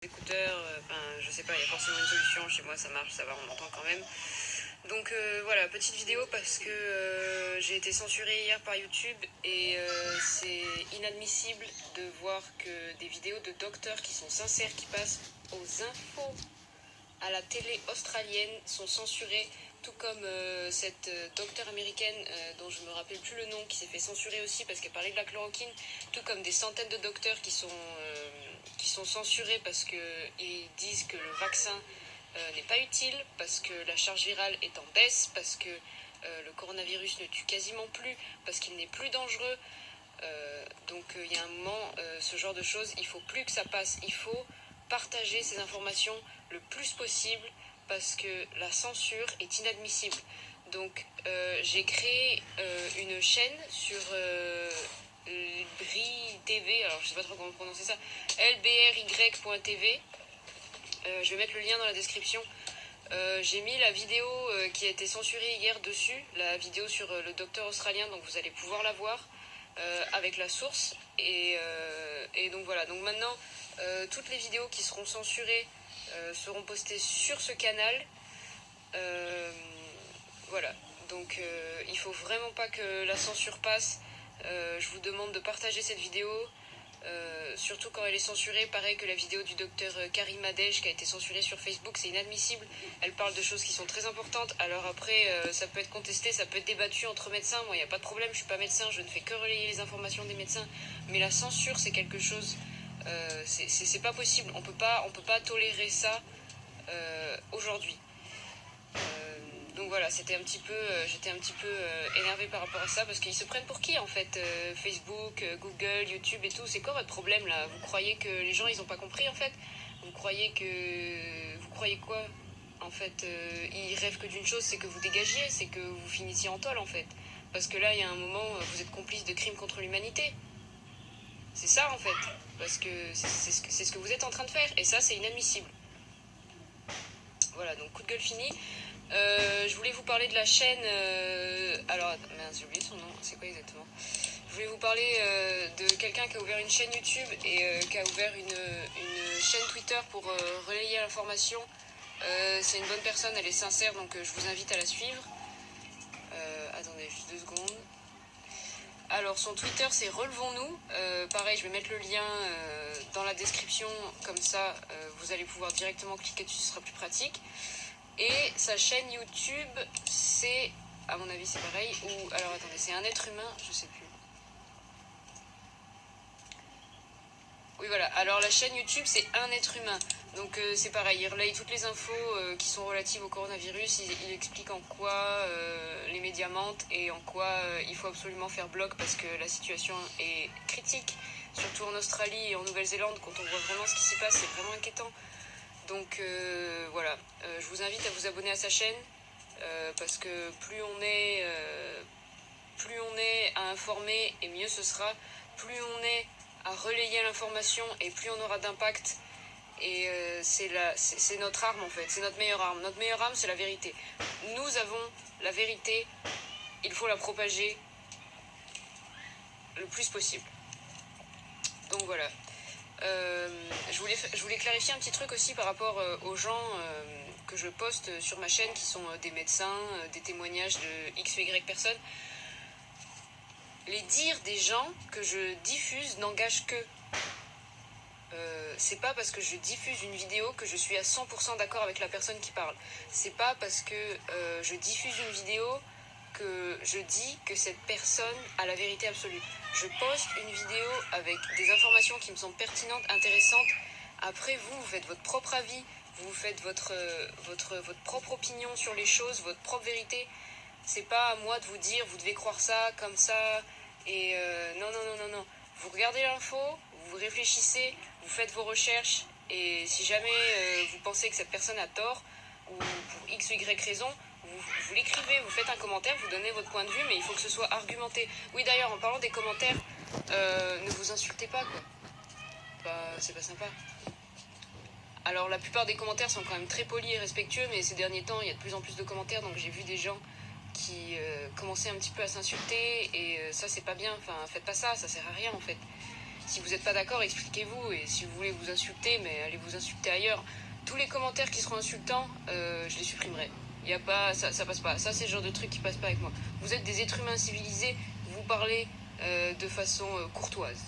écouteurs, je sais pas, il y a forcément une solution, chez moi ça marche, ça va, on m'entend quand même. Donc voilà, petite vidéo parce que j'ai été censurée hier par YouTube et c'est inadmissible de voir que des vidéos de docteurs qui sont sincères, qui passent aux infos à la télé australienne sont censurées, tout comme cette docteure américaine dont je me rappelle plus le nom, qui s'est fait censurer aussi parce qu'elle parlait de la chloroquine, tout comme des centaines de docteurs qui sont censurés parce qu'ils disent que le vaccin n'est pas utile, parce que la charge virale est en baisse, parce que le coronavirus ne tue quasiment plus, parce qu'il n'est plus dangereux. Donc il y a un moment, ce genre de choses, il faut plus que ça passe. Il faut partager ces informations le plus possible parce que la censure est inadmissible. Donc j'ai créé une chaîne sur BRY TV, alors je sais pas trop comment prononcer ça, lbry.tv. Je vais mettre le lien dans la description. J'ai mis la vidéo qui a été censurée hier dessus, la vidéo sur le docteur australien, donc vous allez pouvoir la voir avec la source. Et donc voilà, donc maintenant toutes les vidéos qui seront censurées seront postées sur ce canal. Voilà, donc il faut vraiment pas que la censure passe. Je vous demande de partager cette vidéo. Surtout quand elle est censurée, pareil que la vidéo du docteur Karim Adej qui a été censurée sur Facebook, c'est inadmissible. Elle parle de choses qui sont très importantes. Alors après, ça peut être contesté, ça peut être débattu entre médecins. Moi, il n'y a pas de problème, je suis pas médecin, je ne fais que relayer les informations des médecins. Mais la censure, c'est quelque chose, c'est pas possible. On peut pas tolérer ça aujourd'hui. Donc voilà, j'étais un petit peu énervée par rapport à ça parce qu'ils se prennent pour qui en fait, Facebook, Google, YouTube et tout. C'est quoi votre problème là? Vous croyez que les gens ils ont pas compris en fait? Vous croyez quoi en fait? Ils rêvent que d'une chose, c'est que vous dégagiez, c'est que vous finissiez en tôle en fait. Parce que là, il y a un moment, vous êtes complice de crimes contre l'humanité. C'est ça en fait. Parce que c'est ce que vous êtes en train de faire et ça, c'est inadmissible. Voilà, donc coup de gueule fini. Je voulais vous parler de la chaîne. Alors, mince, j'ai oublié son nom. C'est quoi exactement? Je voulais vous parler de quelqu'un qui a ouvert une chaîne YouTube et qui a ouvert une chaîne Twitter pour relayer l'information. C'est une bonne personne, elle est sincère, donc je vous invite à la suivre. Attendez, juste 2 secondes. Alors, son Twitter, c'est Relevons-nous. Pareil, je vais mettre le lien dans la description, comme ça, vous allez pouvoir directement cliquer dessus, ce sera plus pratique. Et sa chaîne YouTube, c'est, à mon avis, c'est pareil. Ou, alors attendez, c'est un être humain, je sais plus. Oui, voilà. Alors la chaîne YouTube, c'est un être humain. Donc c'est pareil, il relaye toutes les infos qui sont relatives au coronavirus. Il explique en quoi les médias mentent et en quoi il faut absolument faire bloc parce que la situation est critique. Surtout en Australie et en Nouvelle-Zélande, quand on voit vraiment ce qui s'y passe, c'est vraiment inquiétant. Donc voilà, je vous invite à vous abonner à sa chaîne parce que plus on est à informer et mieux ce sera, plus on est à relayer l'information et plus on aura d'impact. Et c'est notre arme en fait, c'est notre meilleure arme. Notre meilleure arme, c'est la vérité. Nous avons la vérité, il faut la propager le plus possible. Donc voilà. Je voulais clarifier un petit truc aussi par rapport aux gens que je poste sur ma chaîne qui sont des médecins, des témoignages de X ou Y personnes. Les dires des gens que je diffuse n'engagent que. C'est pas parce que je diffuse une vidéo que je suis à 100% d'accord avec la personne qui parle. C'est pas parce que je diffuse une vidéo que je dis que cette personne a la vérité absolue. Je poste une vidéo avec des informations qui me semblent pertinentes, intéressantes. Après, vous faites votre propre avis, vous faites votre propre opinion sur les choses, votre propre vérité. C'est pas à moi de vous dire, vous devez croire ça, comme ça. Et non, non, non, non, non. Vous regardez l'info, vous réfléchissez, vous faites vos recherches. Et si jamais vous pensez que cette personne a tort, ou pour X ou Y raison, vous l'écrivez, vous faites un commentaire, vous donnez votre point de vue, mais il faut que ce soit argumenté. Oui, d'ailleurs, en parlant des commentaires, ne vous insultez pas, quoi. C'est pas sympa. Alors, la plupart des commentaires sont quand même très polis et respectueux, mais ces derniers temps, il y a de plus en plus de commentaires, donc j'ai vu des gens qui commençaient un petit peu à s'insulter, et ça, c'est pas bien. Enfin, faites pas ça, ça sert à rien, en fait. Si vous n'êtes pas d'accord, expliquez-vous. Et si vous voulez vous insulter, mais allez vous insulter ailleurs. Tous les commentaires qui seront insultants, je les supprimerai. Y a pas, ça passe pas. Ça, c'est le genre de truc qui passe pas avec moi. Vous êtes des êtres humains civilisés, vous parlez de façon courtoise.